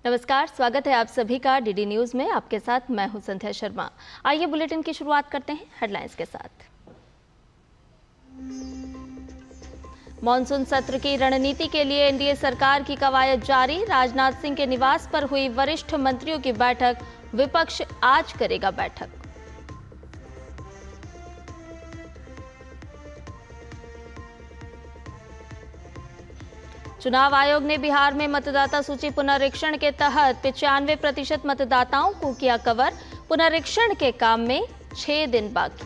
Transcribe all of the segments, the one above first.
नमस्कार, स्वागत है आप सभी का डीडी न्यूज में। आपके साथ मैं हूं संध्या शर्मा। आइए बुलेटिन की शुरुआत करते हैं हेडलाइंस के साथ। मॉनसून सत्र की रणनीति के लिए एनडीए सरकार की कवायद जारी। राजनाथ सिंह के निवास पर हुई वरिष्ठ मंत्रियों की बैठक। विपक्ष आज करेगा बैठक। चुनाव आयोग ने बिहार में मतदाता सूची पुनरीक्षण के तहत 95% मतदाताओं को किया कवर। पुनरीक्षण के काम में 6 दिन बाकी।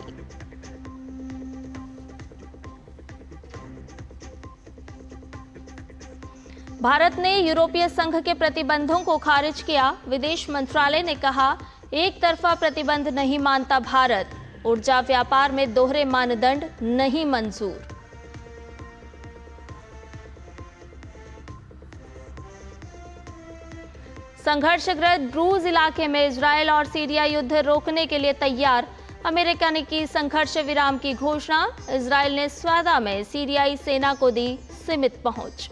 भारत ने यूरोपीय संघ के प्रतिबंधों को खारिज किया। विदेश मंत्रालय ने कहा, एक तरफा प्रतिबंध नहीं मानता भारत। ऊर्जा व्यापार में दोहरे मानदंड नहीं मंजूर। संघर्षग्रस्त ब्रूज इलाके में इजरायल और सीरिया युद्ध रोकने के लिए तैयार। अमेरिका ने की संघर्ष विराम की घोषणा। इजरायल ने स्वादा में सीरियाई सेना को दी सीमित पहुंच।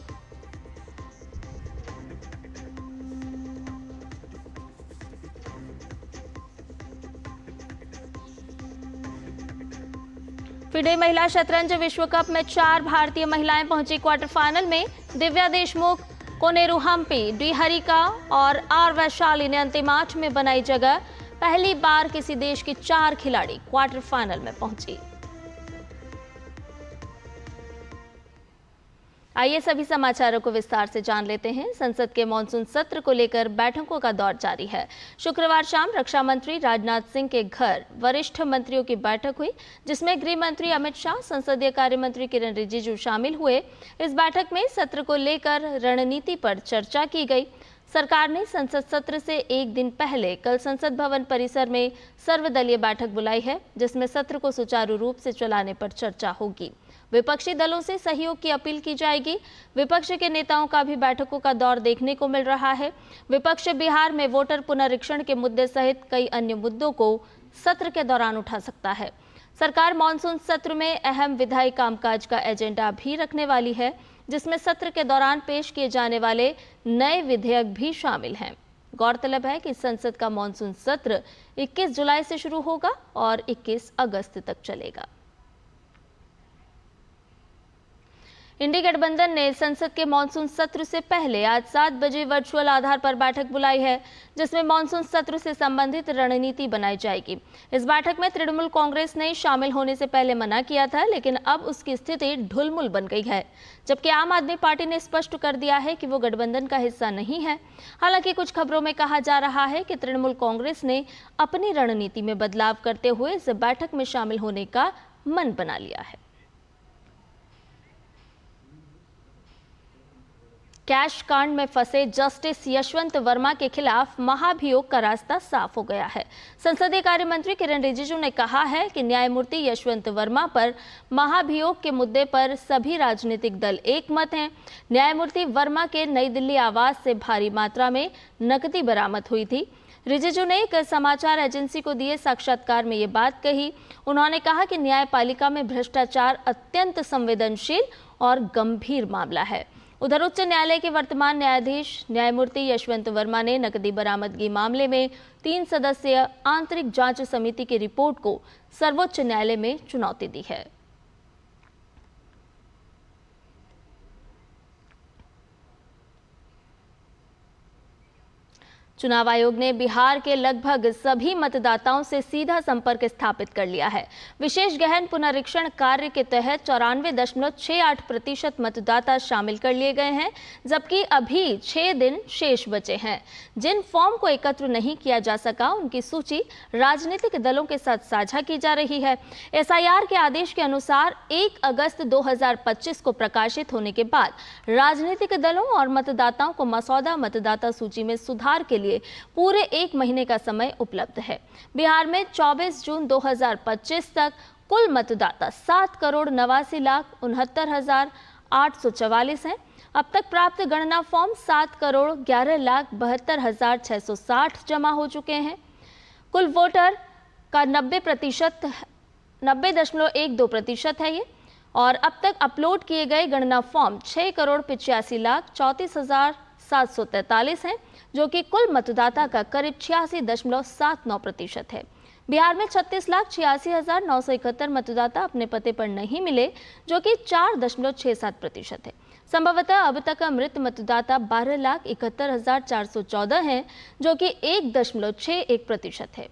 फिडे महिला शतरंज विश्व कप में 4 भारतीय महिलाएं पहुंची क्वार्टर फाइनल में। दिव्या देशमुख, कोनेरू हम्पी, डी हरिका और आर वैशाली ने अंतिम 8 में बनाई जगह। पहली बार किसी देश की 4 खिलाड़ी क्वार्टर फाइनल में पहुंची। आइए सभी समाचारों को विस्तार से जान लेते हैं। संसद के मानसून सत्र को लेकर बैठकों का दौर जारी है। शुक्रवार शाम रक्षा मंत्री राजनाथ सिंह के घर वरिष्ठ मंत्रियों की बैठक हुई, जिसमें गृह मंत्री अमित शाह, संसदीय कार्य मंत्री किरेन रिजिजू शामिल हुए। इस बैठक में सत्र को लेकर रणनीति पर चर्चा की गई। सरकार ने संसद सत्र से एक दिन पहले कल संसद भवन परिसर में सर्वदलीय बैठक बुलाई है, जिसमें सत्र को सुचारू रूप से चलाने पर चर्चा होगी। विपक्षी दलों से सहयोग की अपील की जाएगी। विपक्ष के नेताओं का भी बैठकों का दौर देखने को मिल रहा है। विपक्ष बिहार में वोटर पुनरीक्षण के मुद्दे सहित कई अन्य मुद्दों को सत्र के दौरान उठा सकता है। सरकार मानसून सत्र में अहम विधायी कामकाज का एजेंडा भी रखने वाली है, जिसमें सत्र के दौरान पेश किए जाने वाले नए विधेयक भी शामिल हैं। गौरतलब है कि संसद का मानसून सत्र 21 जुलाई से शुरू होगा और 21 अगस्त तक चलेगा। इंडी गठबंधन ने संसद के मानसून सत्र से पहले आज 7 बजे वर्चुअल आधार पर बैठक बुलाई है, जिसमें मानसून सत्र से संबंधित रणनीति बनाई जाएगी। इस बैठक में तृणमूल कांग्रेस ने शामिल होने से पहले मना किया था, लेकिन अब उसकी स्थिति ढुलमुल बन गई है, जबकि आम आदमी पार्टी ने स्पष्ट कर दिया है कि वो गठबंधन का हिस्सा नहीं है। हालांकि कुछ खबरों में कहा जा रहा है कि तृणमूल कांग्रेस ने अपनी रणनीति में बदलाव करते हुए इस बैठक में शामिल होने का मन बना लिया है। कैश कांड में फंसे जस्टिस यशवंत वर्मा के खिलाफ महाभियोग का रास्ता साफ हो गया है। संसदीय कार्य मंत्री किरेन रिजिजू ने कहा है कि न्यायमूर्ति यशवंत वर्मा पर महाभियोग के मुद्दे पर सभी राजनीतिक दल एक मत हैं। न्यायमूर्ति वर्मा के नई दिल्ली आवास से भारी मात्रा में नकदी बरामद हुई थी। रिजिजू ने एक समाचार एजेंसी को दिए साक्षात्कार में ये बात कही। उन्होंने कहा कि न्यायपालिका में भ्रष्टाचार अत्यंत संवेदनशील और गंभीर मामला है। उधर उच्च न्यायालय के वर्तमान न्यायाधीश न्यायमूर्ति यशवंत वर्मा ने नकदी बरामदगी मामले में 3 सदस्यीय आंतरिक जांच समिति की रिपोर्ट को सर्वोच्च न्यायालय में चुनौती दी है। चुनाव आयोग ने बिहार के लगभग सभी मतदाताओं से सीधा संपर्क स्थापित कर लिया है। विशेष गहन पुनरीक्षण कार्य के तहत 94.68% मतदाता शामिल कर लिए गए हैं, जबकि अभी 6 दिन शेष बचे हैं। जिन फॉर्म को एकत्र नहीं किया जा सका, उनकी सूची राजनीतिक दलों के साथ साझा की जा रही है। एसआईआर के आदेश के अनुसार 1 अगस्त 2025 को प्रकाशित होने के बाद राजनीतिक दलों और मतदाताओं को मसौदा मतदाता सूची में सुधार के लिए पूरे 1 महीने का समय उपलब्ध है। बिहार में 24 जून 2025 तक कुल मतदाता 7,89,69,844 हैं। अब तक प्राप्त गणना फॉर्म 7,11,72,660 जमा हो चुके हैं। कुल वोटर का 90.12% है ये, और अब तक अपलोड किए गए गणना फॉर्म 6,85,34,000 हैं, जो कि कुल मतदाता का करीब 86.79% है। बिहार में 36,86,971 मतदाता अपने पते पर नहीं मिले, जो कि 4.67% है। संभवतः अब तक मृत मतदाता 12,71,414 हैं, जो कि 1.61% है।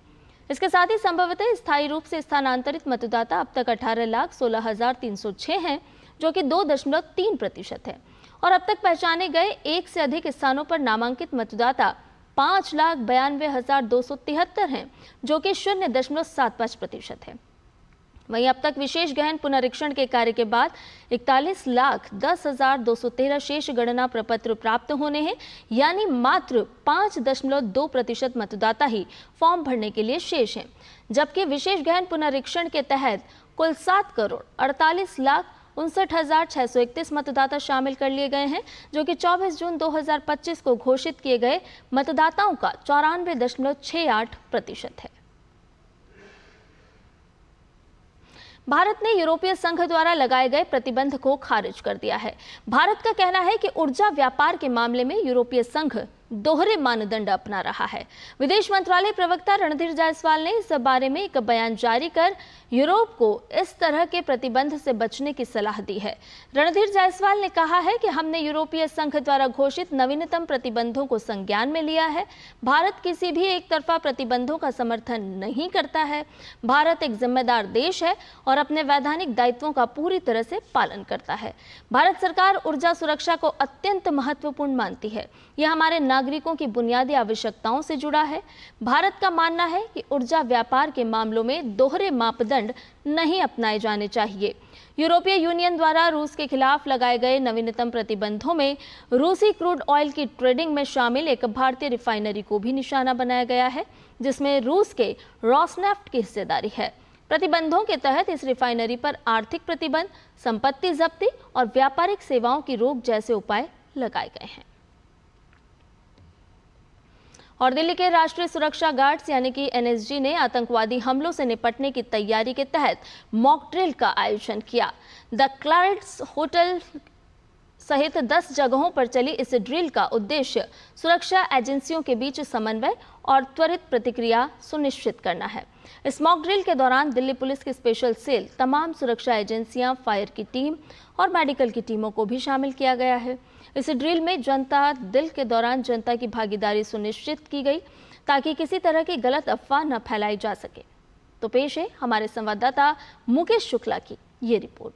इसके साथ ही संभवतः स्थायी रूप से स्थानांतरित मतदाता अब तक 18,16,306 हैं, जो कि 2.3% है। और अब तक पहचाने गए एक से अधिक स्थानों पर नामांकित मतदाता 5,92,273 हैं, जो कि 0.75% है। वहीं अब तक विशेष गहन पुनरीक्षण के कार्य के बाद 41,10,213 शेष गणना प्रपत्र प्राप्त होने हैं, यानी मात्र 5.2% मतदाता ही फॉर्म भरने के लिए शेष हैं। जबकि विशेष गहन पुनरीक्षण के तहत कुल 7,48,59,631 मतदाता शामिल कर लिए गए हैं, जो कि 24 जून 2025 को घोषित किए गए मतदाताओं का 94.68% है। भारत ने यूरोपीय संघ द्वारा लगाए गए प्रतिबंध को खारिज कर दिया है। भारत का कहना है कि ऊर्जा व्यापार के मामले में यूरोपीय संघ दोहरे मानदंड अपना रहा है। विदेश मंत्रालय प्रवक्ता रणधीर जायसवाल ने इस बारे में एक बयान जारी कर यूरोप को इस तरह के प्रतिबंध से बचने की सलाह दी है। रणधीर जायसवाल ने कहा है कि हमने यूरोपीय संघ द्वारा घोषित नवीनतम प्रतिबंधों को संज्ञान में लिया है। भारत किसी भी एक तरफा प्रतिबंधों का समर्थन नहीं करता है। भारत एक जिम्मेदार देश है और अपने वैधानिक दायित्वों का पूरी तरह से पालन करता है। भारत सरकार ऊर्जा सुरक्षा को अत्यंत महत्वपूर्ण मानती है। यह हमारे नागरिकों की बुनियादी आवश्यकताओं से जुड़ा है। भारत का मानना है कि ऊर्जा व्यापार के मामलों में दोहरे मापदंड नहीं अपनाए जाने चाहिए। यूरोपीय यूनियन द्वारा रूस के खिलाफ लगाए गए नवीनतम प्रतिबंधों में रूसी क्रूड ऑयल की ट्रेडिंग में शामिल एक भारतीय रिफाइनरी को भी निशाना बनाया गया है, जिसमें रूस के रोसनेफ्ट की हिस्सेदारी है। प्रतिबंधों के तहत इस रिफाइनरी पर आर्थिक प्रतिबंध, संपत्ति जब्ती और व्यापारिक सेवाओं की रोक जैसे उपाय लगाए गए हैं। और दिल्ली के राष्ट्रीय सुरक्षा गार्ड्स यानी कि एनएसजी ने आतंकवादी हमलों से निपटने की तैयारी के तहत मॉक ड्रिल का आयोजन किया। द क्लैरिट्स होटल सहित 10 जगहों पर चली इस ड्रिल का उद्देश्य सुरक्षा एजेंसियों के बीच समन्वय और त्वरित प्रतिक्रिया सुनिश्चित करना है। इस मॉक ड्रिल के दौरान दिल्ली पुलिस की स्पेशल सेल, तमाम सुरक्षा एजेंसियां, फायर की टीम और मेडिकल की टीमों को भी शामिल किया गया है। इस ड्रिल में जनता दिल के दौरान जनता की भागीदारी सुनिश्चित की गई ताकि किसी तरह की गलत अफवाह न फैलाई जा सके। तो पेश है हमारे संवाददाता मुकेश शुक्ला की ये रिपोर्ट।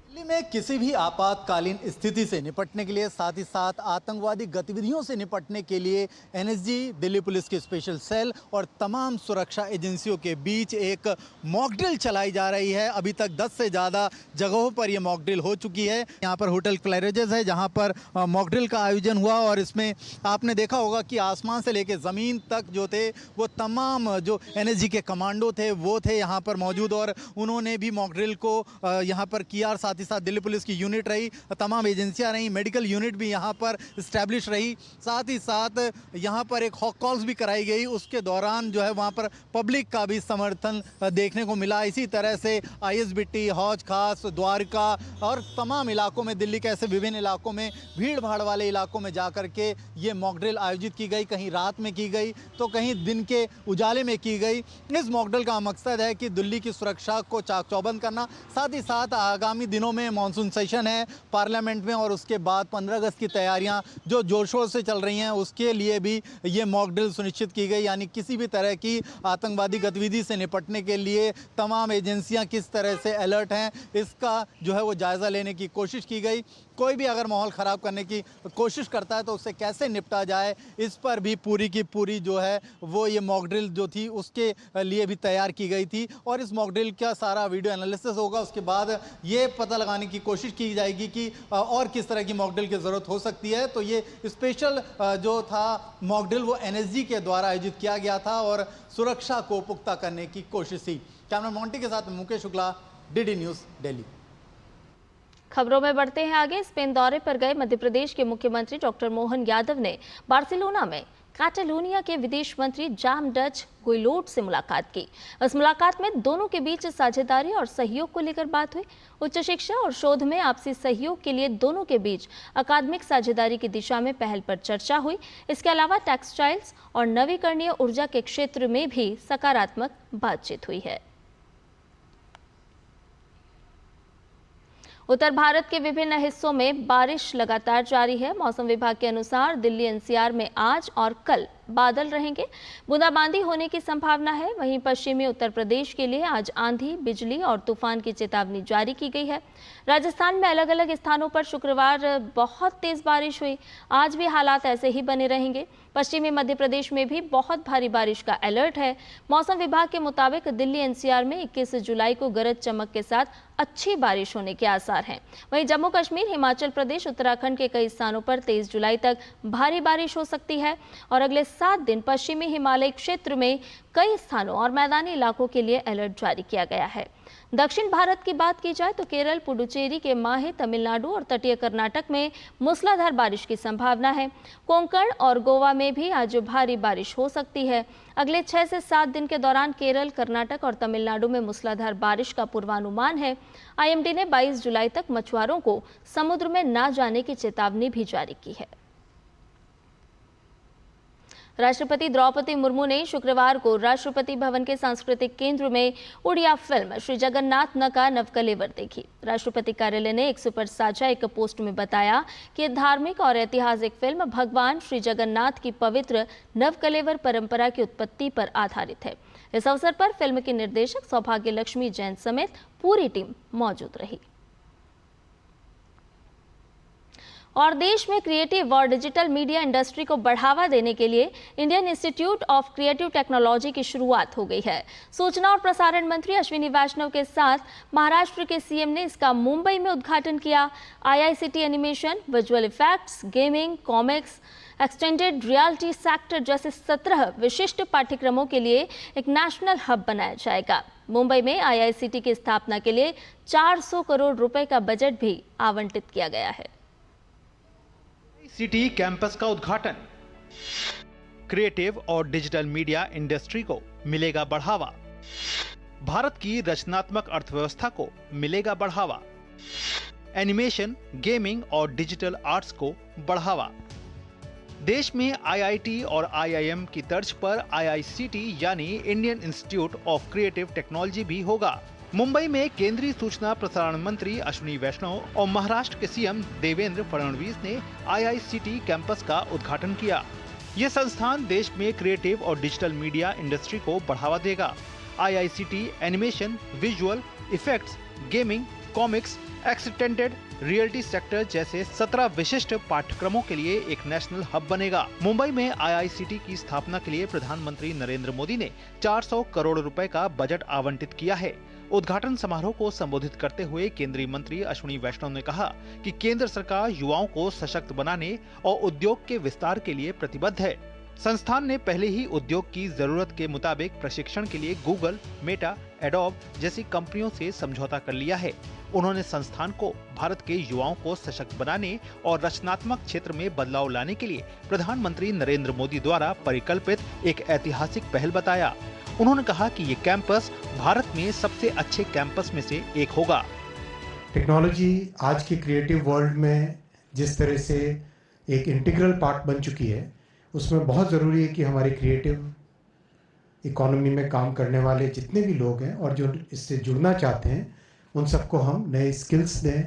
दिल्ली में किसी भी आपातकालीन स्थिति से निपटने के लिए, साथ ही साथ आतंकवादी गतिविधियों से निपटने के लिए एनएसजी, दिल्ली पुलिस की स्पेशल सेल और तमाम सुरक्षा एजेंसियों के बीच एक मॉक ड्रिल चलाई जा रही है। अभी तक 10 से ज़्यादा जगहों पर यह मॉक ड्रिल हो चुकी है। यहाँ पर होटल क्लैरिट्स है जहाँ पर मॉक ड्रिल का आयोजन हुआ और इसमें आपने देखा होगा कि आसमान से लेकर ज़मीन तक जो थे वो तमाम जो एनएसजी के कमांडो थे वो थे यहाँ पर मौजूद और उन्होंने भी मॉक ड्रिल को यहाँ पर किया। और साथ ही साथ दिल्ली पुलिस की यूनिट रही, तमाम एजेंसियां रही, मेडिकल यूनिट भी यहाँ पर इस्टेब्लिश रही। साथ ही साथ यहाँ पर एक हॉक कॉल्स भी कराई गई। उसके दौरान जो है वहाँ पर पब्लिक का भी समर्थन देखने को मिला। इसी तरह से आईएसबीटी, हौज खास, द्वारका और तमाम इलाकों में, दिल्ली के ऐसे विभिन्न इलाकों में, भीड़ भाड़ वाले इलाकों में जाकर के ये मॉक ड्रिल आयोजित की गई। कहीं रात में की गई तो कहीं दिन के उजाले में की गई। इस मॉक ड्रिल का मकसद है कि दिल्ली की सुरक्षा को चाक चौबंद करना। साथ ही साथ आगामी दिनों में मॉनसून सेशन है पार्लियामेंट में और उसके बाद 15 अगस्त की तैयारियां जो जोर शोर से चल रही हैं, उसके लिए भी ये मॉक ड्रिल सुनिश्चित की गई। यानी किसी भी तरह की आतंकवादी गतिविधि से निपटने के लिए तमाम एजेंसियां किस तरह से अलर्ट हैं, इसका जो है वो जायज़ा लेने की कोशिश की गई। कोई भी अगर माहौल ख़राब करने की कोशिश करता है तो उससे कैसे निपटा जाए, इस पर भी पूरी की पूरी जो है वो ये मॉक ड्रिल जो थी उसके लिए भी तैयार की गई थी। और इस मॉक ड्रिल का सारा वीडियो एनालिसिस होगा। उसके बाद ये पता लगाने की कोशिश की जाएगी कि और किस तरह की मॉक ड्रिल की ज़रूरत हो सकती है। तो ये स्पेशल जो था मॉक ड्रिल वो एनएसजी के द्वारा आयोजित किया गया था और सुरक्षा को पुख्ता करने की कोशिश थी। कैमरा मॉन्टी के साथ मुकेश शुक्ला, डीडी न्यूज़, दिल्ली। खबरों में बढ़ते हैं आगे। स्पेन दौरे पर गए मध्य प्रदेश के मुख्यमंत्री डॉक्टर मोहन यादव ने बार्सिलोना में कैटालोनिया के विदेश मंत्री जाम डच गुइलोट से मुलाकात की। इस मुलाकात में दोनों के बीच साझेदारी और सहयोग को लेकर बात हुई। उच्च शिक्षा और शोध में आपसी सहयोग के लिए दोनों के बीच अकादमिक साझेदारी की दिशा में पहल पर चर्चा हुई। इसके अलावा टेक्सटाइल्स और नवीकरणीय ऊर्जा के क्षेत्र में भी सकारात्मक बातचीत हुई है। उत्तर भारत के विभिन्न हिस्सों में बारिश लगातार जारी है। मौसम विभाग के अनुसार दिल्ली एनसीआर में आज और कल बादल रहेंगे, बूंदाबांदी होने की संभावना है। वहीं पश्चिमी उत्तर प्रदेश के लिए आज आंधी, बिजली और तूफान की चेतावनी जारी की गई है। राजस्थान में अलग अलग स्थानों पर शुक्रवार बहुत तेज बारिश हुई। आज भी हालात ऐसे ही बने रहेंगे। पश्चिमी मध्य प्रदेश में भी बहुत भारी बारिश का अलर्ट है। मौसम विभाग के मुताबिक दिल्ली एनसीआर में 21 जुलाई को गरज चमक के साथ अच्छी बारिश होने के आसार हैं। वहीं जम्मू कश्मीर, हिमाचल प्रदेश, उत्तराखंड के कई स्थानों पर 23 जुलाई तक भारी बारिश हो सकती है और अगले 7 दिन पश्चिमी हिमालय क्षेत्र में कई स्थानों और मैदानी इलाकों के लिए अलर्ट जारी किया गया है। दक्षिण भारत की बात की जाए तो केरल, पुडुचेरी के माहे, तमिलनाडु और तटीय कर्नाटक में मूसलाधार बारिश की संभावना है। कोंकण और गोवा में भी आज भारी बारिश हो सकती है। अगले 6 से 7 दिन के दौरान केरल, कर्नाटक और तमिलनाडु में मूसलाधार बारिश का पूर्वानुमान है। आईएमडी ने 22 जुलाई तक मछुआरों को समुद्र में न जाने की चेतावनी भी जारी की है। राष्ट्रपति द्रौपदी मुर्मू ने शुक्रवार को राष्ट्रपति भवन के सांस्कृतिक केंद्र में उड़िया फिल्म श्री जगन्नाथ का नवकलेवर देखी। राष्ट्रपति कार्यालय ने एक्स पर साझा एक पोस्ट में बताया कि धार्मिक और ऐतिहासिक फिल्म भगवान श्री जगन्नाथ की पवित्र नवकलेवर परंपरा की उत्पत्ति पर आधारित है। इस अवसर पर फिल्म की निर्देशक सौभाग्य लक्ष्मी जैन समेत पूरी टीम मौजूद रही। और देश में क्रिएटिव और डिजिटल मीडिया इंडस्ट्री को बढ़ावा देने के लिए Indian institute of creative technology की शुरुआत हो गई है। सूचना और प्रसारण मंत्री अश्विनी वैष्णव के साथ महाराष्ट्र के सीएम ने इसका मुंबई में उद्घाटन किया। IICT animation, visual effects, gaming, comics, extended reality sector जैसे 17 विशिष्ट पाठ्यक्रमों के लिए एक नेशनल हब बनाया जाएगा। मुंबई में आईआईसीटी की स्थापना के लिए 400 करोड़ रुपए का बजट भी आवंटित किया गया है। सिटी कैंपस का उद्घाटन, क्रिएटिव और डिजिटल मीडिया इंडस्ट्री को मिलेगा बढ़ावा, भारत की रचनात्मक अर्थव्यवस्था को मिलेगा बढ़ावा, एनिमेशन, गेमिंग और डिजिटल आर्ट्स को बढ़ावा। देश में आईआईटी और आईआईएम की तर्ज पर आईआईसीटी यानी Indian institute of creative technology भी होगा। मुंबई में केंद्रीय सूचना प्रसारण मंत्री अश्विनी वैष्णव और महाराष्ट्र के सीएम देवेंद्र फडणवीस ने आईआईसीटी कैंपस का उद्घाटन किया। ये संस्थान देश में क्रिएटिव और डिजिटल मीडिया इंडस्ट्री को बढ़ावा देगा। IICT animation, visual effects, gaming, comics, extended reality sector जैसे 17 विशिष्ट पाठ्यक्रमों के लिए एक नेशनल हब बनेगा। मुंबई में आईआईसीटी की स्थापना के लिए प्रधानमंत्री नरेंद्र मोदी ने 400 करोड़ रुपए का बजट आवंटित किया है। उद्घाटन समारोह को संबोधित करते हुए केंद्रीय मंत्री अश्विनी वैष्णव ने कहा कि केंद्र सरकार युवाओं को सशक्त बनाने और उद्योग के विस्तार के लिए प्रतिबद्ध है। संस्थान ने पहले ही उद्योग की जरूरत के मुताबिक प्रशिक्षण के लिए गूगल, मेटा, एडोब जैसी कंपनियों से समझौता कर लिया है। उन्होंने संस्थान को भारत के युवाओं को सशक्त बनाने और रचनात्मक क्षेत्र में बदलाव लाने के लिए प्रधानमंत्री नरेंद्र मोदी द्वारा परिकल्पित एक ऐतिहासिक पहल बताया। उन्होंने कहा कि ये कैंपस भारत में सबसे अच्छे कैंपस में से एक होगा। टेक्नोलॉजी आज के क्रिएटिव वर्ल्ड में जिस तरह से एक इंटीग्रल पार्ट बन चुकी है, उसमें बहुत ज़रूरी है कि हमारे क्रिएटिव इकोनॉमी में काम करने वाले जितने भी लोग हैं और जो इससे जुड़ना चाहते हैं, उन सबको हम नए स्किल्स दें,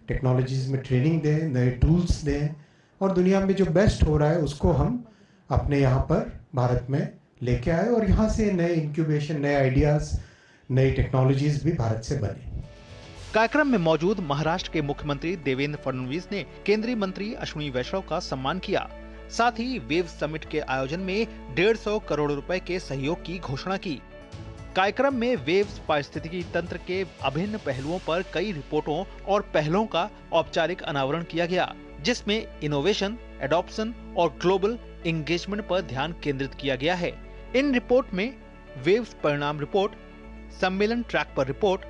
टेक्नोलॉजीज़ में ट्रेनिंग दें, नए टूल्स दें और दुनिया में जो बेस्ट हो रहा है उसको हम अपने यहाँ पर भारत में लेके आए और यहाँ से नए इंक्यूबेशन, नए आइडियाज़, नई टेक्नोलॉजीज़ भी भारत से बने। कार्यक्रम में मौजूद महाराष्ट्र के मुख्यमंत्री देवेंद्र फडणवीस ने केंद्रीय मंत्री अश्विनी वैष्णव का सम्मान किया। साथ ही वेव समिट के आयोजन में 150 करोड़ रुपए के सहयोग की घोषणा की। कार्यक्रम में वेव्स पारिस्थितिकी तंत्र के अभिन्न पहलुओं पर कई रिपोर्टों और पहलों का औपचारिक अनावरण किया गया, जिसमें इनोवेशन, एडॉप्शन और ग्लोबल एंगेजमेंट पर ध्यान केंद्रित किया गया है। इन रिपोर्ट में वेव्स परिणाम रिपोर्ट, सम्मेलन ट्रैक पर रिपोर्ट,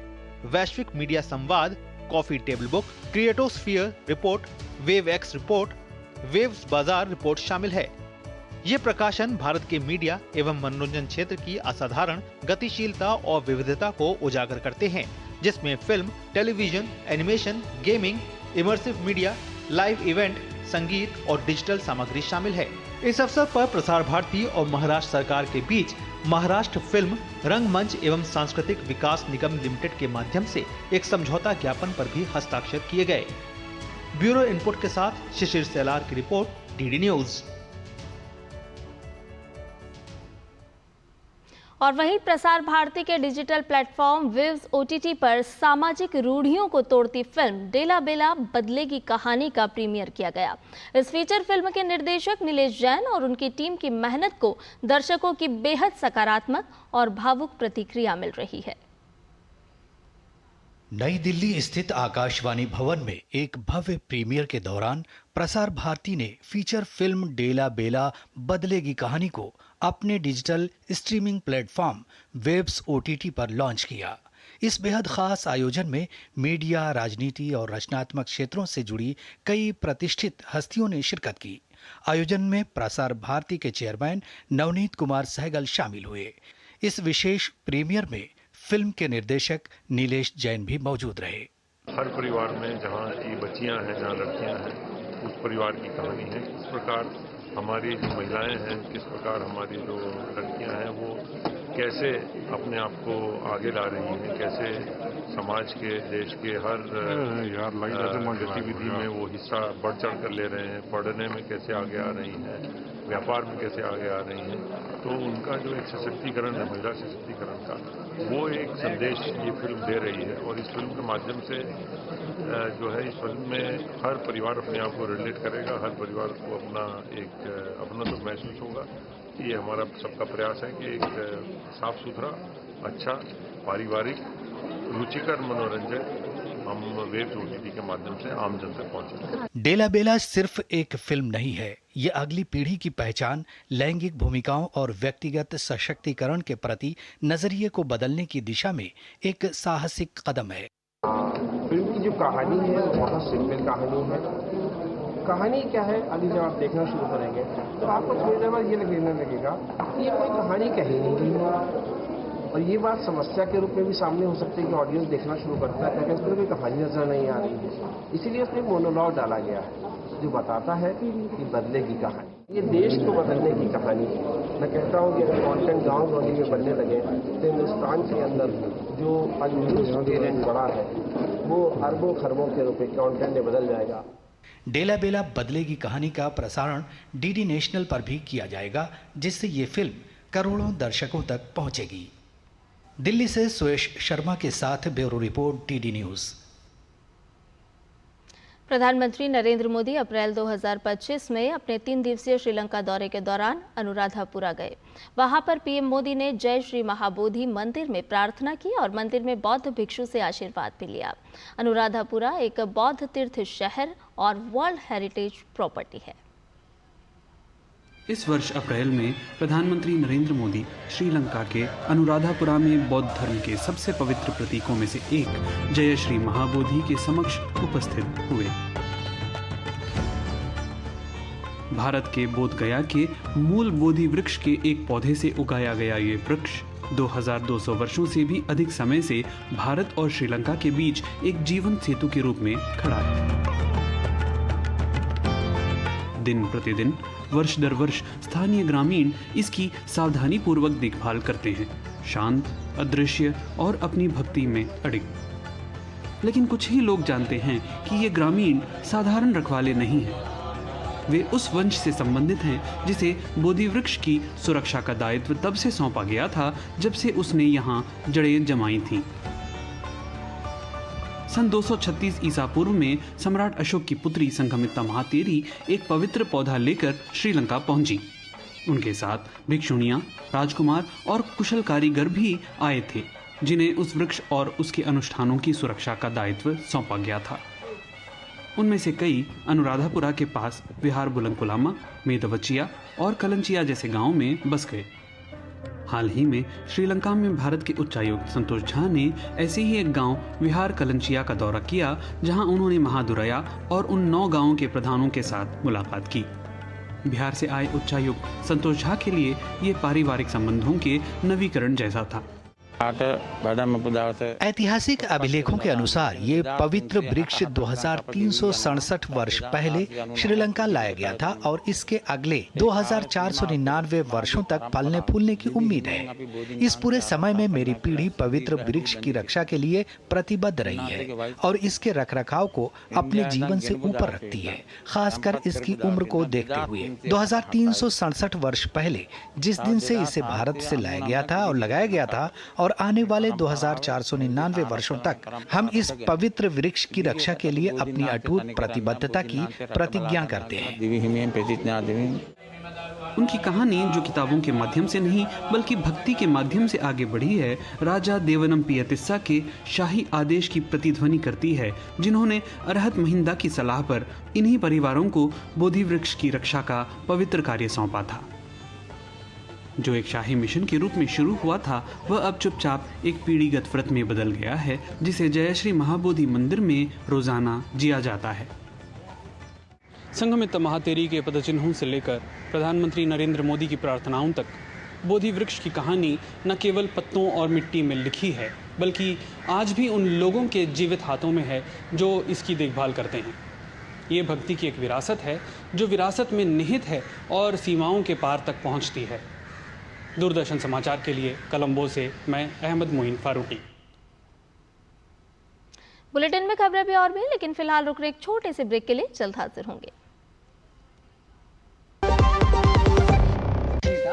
वैश्विक मीडिया संवाद, coffee table book, creatosphere report, wave X report, waves बाजार रिपोर्ट शामिल है। ये प्रकाशन भारत के मीडिया एवं मनोरंजन क्षेत्र की असाधारण गतिशीलता और विविधता को उजागर करते हैं, जिसमें film, television, animation, gaming, immersive media, live event, संगीत और डिजिटल सामग्री शामिल है। इस अवसर पर प्रसार भारती और महाराष्ट्र सरकार के बीच महाराष्ट्र फिल्म, रंगमंच एवं सांस्कृतिक विकास निगम लिमिटेड के माध्यम से एक समझौता ज्ञापन पर भी हस्ताक्षर किए गए। ब्यूरो इनपुट के साथ शिशिर सेलार की रिपोर्ट, डीडी न्यूज। और वहीं प्रसार भारती के डिजिटल प्लेटफॉर्म विव्स OTT पर सामाजिक रूढ़ियों को तोड़ती फिल्म डेला बेला बदलेगी कहानी का प्रीमियर किया गया। इस फीचर फिल्म के निर्देशक नीलेश जैन और उनकी टीम की मेहनत को दर्शकों की बेहद सकारात्मक और भावुक प्रतिक्रिया मिल रही है। नई दिल्ली स्थित आकाशवाणी भवन में एक भव्य प्रीमियर के दौरान प्रसार भारती ने फीचर फिल्म डेला बेला बदलेगी कहानी को अपने digital streaming platform webs OTT पर लॉन्च किया। इस बेहद खास आयोजन में मीडिया, राजनीति और रचनात्मक क्षेत्रों से जुड़ी कई प्रतिष्ठित हस्तियों ने शिरकत की। आयोजन में प्रसार भारती के चेयरमैन नवनीत कुमार सहगल शामिल हुए। इस विशेष प्रीमियर में फिल्म के निर्देशक नीलेश जैन भी मौजूद रहे। हर परिवार में जहाँ ये बच्चियाँ हैं, जहाँ लड़कियाँ हैं, उस परिवार की कहानी है। किस प्रकार हमारी जो महिलाएं हैं, किस प्रकार हमारी जो लड़कियाँ हैं, वो कैसे अपने आप को आगे ला रही हैं, कैसे समाज के, देश के हर गतिविधि में वो हिस्सा बढ़ चढ़ कर ले रहे हैं, पढ़ने में कैसे आगे आ रही हैं, व्यापार में कैसे आगे आ रही हैं। तो उनका जो एक सशक्तिकरण है, महिला सशक्तिकरण का, वो एक संदेश ये फिल्म दे रही है। और इस फिल्म के माध्यम से जो है, इस फिल्म में हर परिवार अपने आप को रिलेट करेगा, हर परिवार को अपना एक अपना तो महसूस होगा। ये हमारा सबका प्रयास है कि एक साफ सुथरा, अच्छा, पारिवारिक, रुचिकर मनोरंजन हम वेब्स OTT के माध्यम से आम जन तक पहुंचे। डेला बेला सिर्फ एक फिल्म नहीं है, ये अगली पीढ़ी की पहचान, लैंगिक भूमिकाओं और व्यक्तिगत सशक्तिकरण के प्रति नजरिए को बदलने की दिशा में एक साहसिक कदम है। फिल्म की जो कहानी है वो बहुत सिंपल कहानी है। कहानी क्या है, अभी जब आप देखना शुरू करेंगे तो आपको थोड़ी देर बाद ये लगने लगेगा कि ये कोई कहानी कही नहीं गई है। और ये बात समस्या के रूप में भी सामने हो सकती है कि ऑडियंस देखना शुरू करता है क्योंकि इसमें कोई कहानी नजर नहीं आ रही है। इसीलिए उसमें मोनोलॉग डाला गया है जो बताता है कि बदलेगी कहानी, ये देश को बदलने की कहानी है। मैं कहता हूँ कि अगर कॉन्टेंट गाँव गली में बनने लगे तो हिंदुस्तान के अंदर जो अनयूज्ड टैलेंट बड़ा है वो अरबों खरबों के रुपए कॉन्टेंट में बदल जाएगा। डेला बेला बदलेगी कहानी का प्रसारण DD नेशनल पर भी किया जाएगा, जिससे ये फिल्म करोड़ों दर्शकों तक पहुंचेगी। दिल्ली से सुयश शर्मा के साथ ब्यूरो रिपोर्ट, DD न्यूज। प्रधानमंत्री नरेंद्र मोदी अप्रैल 2025 में अपने 3 दिवसीय श्रीलंका दौरे के दौरान अनुराधापुरा गए। वहां पर PM मोदी ने जय श्री महाबोधि मंदिर में प्रार्थना की और मंदिर में बौद्ध भिक्षु से आशीर्वाद भी लिया। अनुराधापुरा एक बौद्ध तीर्थ शहर और वर्ल्ड हेरिटेज प्रॉपर्टी है। इस वर्ष अप्रैल में प्रधानमंत्री नरेंद्र मोदी श्रीलंका के अनुराधापुरा में बौद्ध धर्म के सबसे पवित्र प्रतीकों में से एक जय श्री महाबोधि के समक्ष उपस्थित हुए। भारत के बोध गया के मूल बोधि वृक्ष के एक पौधे से उगाया गया ये वृक्ष 2200 वर्षों से भी अधिक समय से भारत और श्रीलंका के बीच एक जीवंत सेतु के रूप में खड़ा है। दिन प्रतिदिन, वर्ष दर वर्ष स्थानीय ग्रामीण इसकी सावधानी पूर्वक देखभाल करते हैं, शांत, अदृश्य और अपनी भक्ति में अडिग। लेकिन कुछ ही लोग जानते हैं कि ये ग्रामीण साधारण रखवाले नहीं हैं। वे उस वंश से संबंधित हैं जिसे बोधि वृक्ष की सुरक्षा का दायित्व तब से सौंपा गया था जब से उसने यहाँ जड़ें जमाई थीं। सन 236 ईसा पूर्व में सम्राट अशोक की पुत्री संघमित्ता महातेरी एक पवित्र पौधा लेकर श्रीलंका पहुंची। उनके साथ भिक्षुणियां, राजकुमार और कुशल कारीगर भी आए थे, जिन्हें उस वृक्ष और उसके अनुष्ठानों की सुरक्षा का दायित्व सौंपा गया था। उनमें से कई अनुराधापुरा के पास विहार बुलंकुलामा, मेदवचिया और कलंचिया जैसे गांवों में बस गए। हाल ही में श्रीलंका में भारत के उच्चायुक्त संतोष झा ने ऐसे ही एक गांव विहार कलंचिया का दौरा किया, जहां उन्होंने महादुरया और उन 9 गांवों के प्रधानों के साथ मुलाकात की। बिहार से आए उच्चायुक्त संतोष झा के लिए ये पारिवारिक संबंधों के नवीकरण जैसा था। ऐतिहासिक अभिलेखों के अनुसार ये पवित्र वृक्ष 2367 वर्ष पहले श्रीलंका लाया गया था और इसके अगले 2499 वर्षों तक फलने फूलने की उम्मीद है। इस पूरे समय में मेरी पीढ़ी पवित्र वृक्ष की रक्षा के लिए प्रतिबद्ध रही है और इसके रखरखाव को अपने जीवन से ऊपर रखती है, खासकर इसकी उम्र को देखते हुए। 2367 वर्ष पहले जिस दिन से इसे भारत से लाया गया था और लगाया गया था और आने वाले 2499 वर्षों तक हम इस पवित्र वृक्ष की रक्षा के लिए अपनी अटूट प्रतिबद्धता की प्रतिज्ञा करते हैं। उनकी कहानी जो किताबों के माध्यम से नहीं बल्कि भक्ति के माध्यम से आगे बढ़ी है, राजा देवनम पियतिस्सा के शाही आदेश की प्रतिध्वनि करती है, जिन्होंने अरहत महिंदा की सलाह पर इन्हीं परिवारों को बोधि वृक्ष की रक्षा का पवित्र कार्य सौंपा था। जो एक शाही मिशन के रूप में शुरू हुआ था, वह अब चुपचाप एक पीढ़ीगत व्रत में बदल गया है, जिसे जयश्री महाबोधि मंदिर में रोजाना जिया जाता है। संघमित्ता महातेरी के पदचिन्हों से लेकर प्रधानमंत्री नरेंद्र मोदी की प्रार्थनाओं तक बोधि वृक्ष की कहानी न केवल पत्तों और मिट्टी में लिखी है, बल्कि आज भी उन लोगों के जीवित हाथों में है जो इसकी देखभाल करते हैं। ये भक्ति की एक विरासत है जो विरासत में निहित है और सीमाओं के पार तक पहुंचती है। दूरदर्शन समाचार के लिए कोलंबो से मैं अहमद मोइन फारूकी। बुलेटिन में खबरें भी और भी, लेकिन फिलहाल रुक रहे एक छोटे से ब्रेक के लिए जल्द हाजिर होंगे।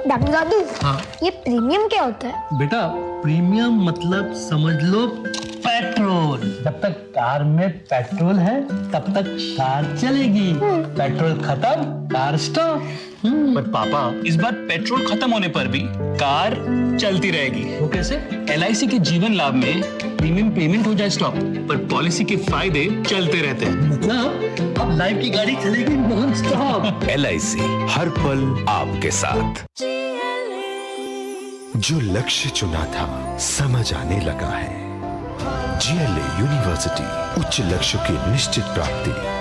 डॉक्टर दादू, हाँ? ये प्रीमियम क्या होता है? बेटा, प्रीमियम मतलब समझ लो पेट्रोल। जब तक कार में पेट्रोल है तब तक कार चलेगी, पेट्रोल खत्म कार स्टॉप। पर पापा, इस बार पेट्रोल खत्म होने पर भी कार चलती रहेगी। वो कैसे? LIC के जीवन लाभ में प्रीमियम पेमेंट हो जाए स्टॉप, पर पॉलिसी के फायदे चलते रहते हैं। मतलब अब लाइफ की गाड़ी चलेगी नॉन स्टॉप। LIC हर पल आपके साथ। जो लक्ष्य चुना था समझ आने लगा है। GLA यूनिवर्सिटी, उच्च लक्ष्य की निश्चित प्राप्ति।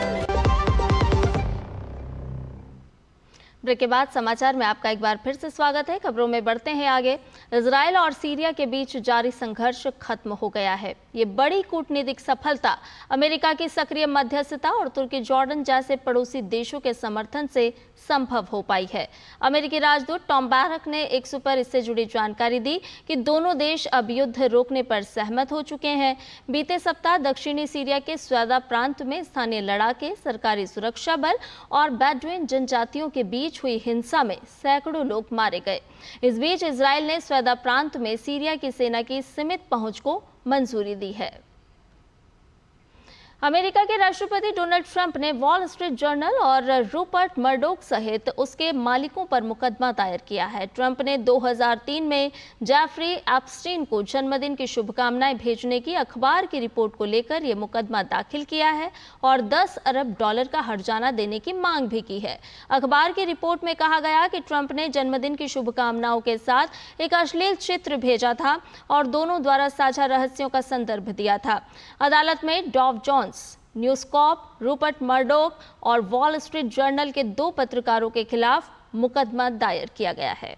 ब्रेक के बाद समाचार में आपका एक बार फिर से स्वागत है। खबरों में बढ़ते हैं आगे। इजराइल और सीरिया के बीच जारी संघर्ष खत्म हो गया है। ये बड़ी कूटनीतिक सफलता अमेरिका की सक्रिय मध्यस्थता और तुर्की जॉर्डन जैसे पड़ोसी देशों के समर्थन से संभव हो पाई है। अमेरिकी राजदूत टॉम बैरक ने एक्स पर इससे जुड़ी जानकारी दी कि दोनों देश अब युद्ध रोकने पर सहमत हो चुके हैं। बीते सप्ताह दक्षिणी सीरिया के स्वेदा प्रांत में स्थानीय लड़ाके, सरकारी सुरक्षा बल और बेडुइन जनजातियों के बीच हुई हिंसा में सैकड़ों लोग मारे गए। इस बीच इजराइल ने स्वेदा प्रांत में सीरिया की सेना की सीमित पहुंच को मंजूरी दी है। अमेरिका के राष्ट्रपति डोनाल्ड ट्रंप ने वॉल स्ट्रीट जर्नल और रूपर्ट मर्डोक सहित उसके मालिकों पर मुकदमा दायर किया है। ट्रंप ने 2003 में जेफरी एप्स्टीन को जन्मदिन की शुभकामनाएं भेजने की अखबार की रिपोर्ट को लेकर यह मुकदमा दाखिल किया है और $10 अरब का हर्जाना देने की मांग भी की है। अखबार की रिपोर्ट में कहा गया कि ट्रंप ने जन्मदिन की शुभकामनाओं के साथ एक अश्लील चित्र भेजा था और दोनों द्वारा साझा रहस्यों का संदर्भ दिया था। अदालत में Dow Jones, news Corp, Rupert Murdoch और वॉल स्ट्रीट जर्नल के 2 पत्रकारों के खिलाफ मुकदमा दायर किया गया है।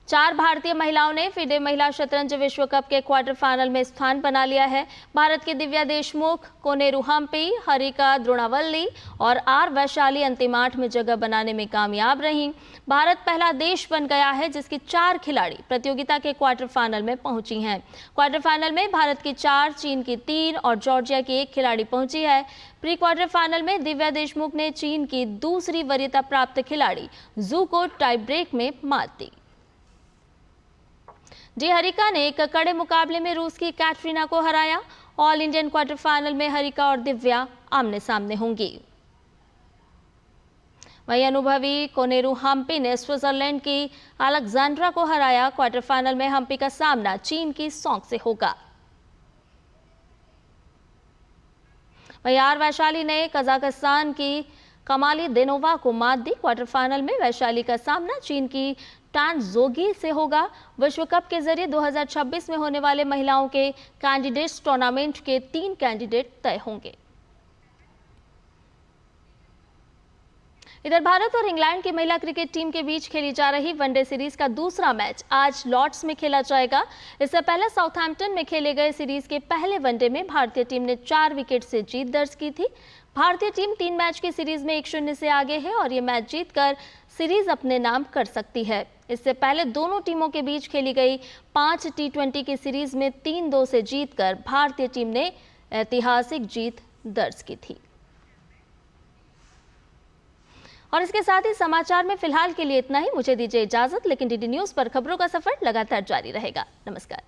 4 भारतीय महिलाओं ने FIDE महिला शतरंज विश्व कप के क्वार्टर फाइनल में स्थान बना लिया है। भारत की दिव्या देशमुख, कोनेरू हम्पी, हरिका द्रोणावल्ली और R वैशाली अंतिम 8 में जगह बनाने में कामयाब रहीं। भारत पहला देश बन गया है जिसकी 4 खिलाड़ी प्रतियोगिता के क्वार्टर फाइनल में पहुंची हैं। क्वार्टर फाइनल में भारत की 4, चीन की 3 और जॉर्जिया की 1 खिलाड़ी पहुंची है। प्री क्वार्टर फाइनल में दिव्या देशमुख ने चीन की दूसरी वरीयता प्राप्त खिलाड़ी जू को टाई ब्रेक में मात दी। डी हरिका ने एक कड़े मुकाबले में रूस की कैटरीना को हराया। ऑल इंडियन क्वार्टर फाइनल में हरिका और दिव्या आमने सामने होंगी। वहीं अनुभवी कोनेरू हम्पी ने स्विट्जरलैंड की अलेक्जेंड्रा को हराया। क्वार्टर फाइनल में हम्पी का सामना चीन की सोंग से होगा। वहीं R वैशाली ने कजाकिस्तान की कमाली देनोवा को मात दी। क्वार्टर फाइनल में वैशाली का सामना चीन की टान जोगी से होगा। विश्व कप के जरिए 2026 में होने वाले महिलाओं के कैंडिडेट्स टूर्नामेंट के 3 कैंडिडेट तय होंगे। इधर भारत और इंग्लैंड की महिला क्रिकेट टीम के बीच खेली जा रही वनडे सीरीज का दूसरा मैच आज लॉर्ड्स में खेला जाएगा। इससे पहले साउथहैम्पटन में खेले गए सीरीज के पहले वनडे में भारतीय टीम ने 4 विकेट से जीत दर्ज की थी। भारतीय टीम 3 मैच की सीरीज में 1-0 से आगे है और ये मैच जीतकर सीरीज अपने नाम कर सकती है। इससे पहले दोनों टीमों के बीच खेली गई 5 T20 की सीरीज में 3-2 से जीतकर भारतीय टीम ने ऐतिहासिक जीत दर्ज की थी। और इसके साथ ही समाचार में फिलहाल के लिए इतना ही। मुझे दीजिए इजाजत, लेकिन डीडी न्यूज़ पर खबरों का सफर लगातार जारी रहेगा। नमस्कार।